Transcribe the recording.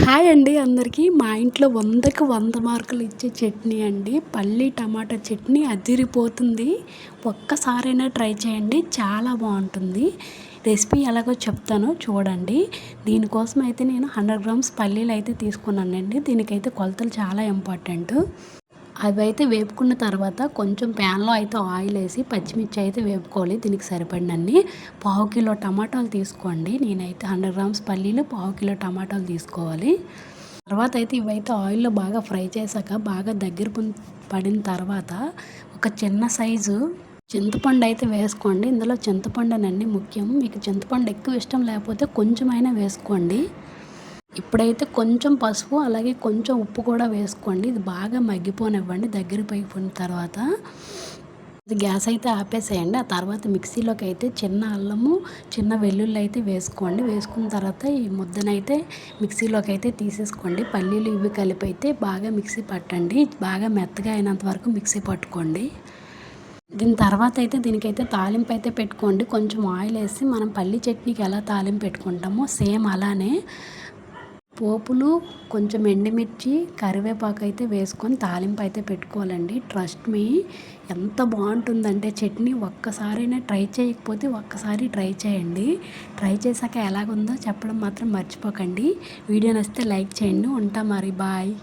Hi అండి అందరికీ. మా ఇంట్లో 100కి 100 మార్కులు ఇచ్చే చట్నీ అండి. పల్లి టమాటా చట్నీ అదిరిపోతుంది. ఒక్కసారైనా ట్రై చేయండి, చాలా బాగుంటుంది. రెసిపీ ఎలాగో చెప్తాను చూడండి. దీనికోసం అయితే నేను 100 గ్రామ్స్ పల్లీలు అయితే తీసుకున్నానండి. దీనికైతే కొలతలు చాలా ఇంపార్టెంట్. అవి అయితే వేపుకున్న తర్వాత కొంచెం ప్యాన్లో అయితే ఆయిల్ వేసి పచ్చిమిర్చి అయితే వేపుకోవాలి. దీనికి సరిపడినన్ని. పావు కిలో టమాటాలు తీసుకోండి. నేనైతే 100 గ్రామ్స్ పల్లీలు పావు కిలో టమాటాలు తీసుకోవాలి. తర్వాత అయితే ఇవైతే ఆయిల్లో బాగా ఫ్రై చేశాక బాగా దగ్గర పడిన తర్వాత ఒక చిన్న సైజు చింతపండు అయితే వేసుకోండి. ఇందులో చింతపండునండి ముఖ్యం. మీకు చింతపండు ఎక్కువ ఇష్టం లేకపోతే కొంచెమైనా వేసుకోండి. ఇప్పుడైతే కొంచెం పసుపు అలాగే కొంచెం ఉప్పు కూడా వేసుకోండి. ఇది బాగా మగ్గిపోనివ్వండి. దగ్గర పైపోయిన తర్వాత ఇది గ్యాస్ అయితే ఆపేసేయండి. ఆ తర్వాత మిక్సీలోకి అయితే చిన్న అల్లము చిన్న వెల్లుల్లి అయితే వేసుకోండి. వేసుకున్న తర్వాత ఈ ముద్దనైతే మిక్సీలోకి అయితే తీసేసుకోండి. పల్లీలు ఇవి కలిపి అయితే బాగా మిక్సీ పట్టండి. బాగా మెత్తగా అయినంత వరకు మిక్సీ పట్టుకోండి. దీని తర్వాత అయితే దీనికైతే తాలింపు అయితే పెట్టుకోండి. కొంచెం ఆయిల్ వేసి మనం పల్లి చట్నీకి ఎలా తాలింపు పెట్టుకుంటామో సేమ్ అలానే పోపులు కొంచెం ఎండుమిర్చి కరివేపాకు అయితే వేసుకొని తాలింపు అయితే పెట్టుకోవాలండి. ట్రస్ట్ మీ, ఎంత బాగుంటుందంటే చట్నీ. ఒక్కసారైనా ట్రై చేయకపోతే ఒక్కసారి ట్రై చేయండి. ట్రై చేశాక ఎలాగుందో చెప్పడం మాత్రం మర్చిపోకండి. వీడియో నచ్చితే లైక్ చేయండి. ఉంటా మరి, బాయ్.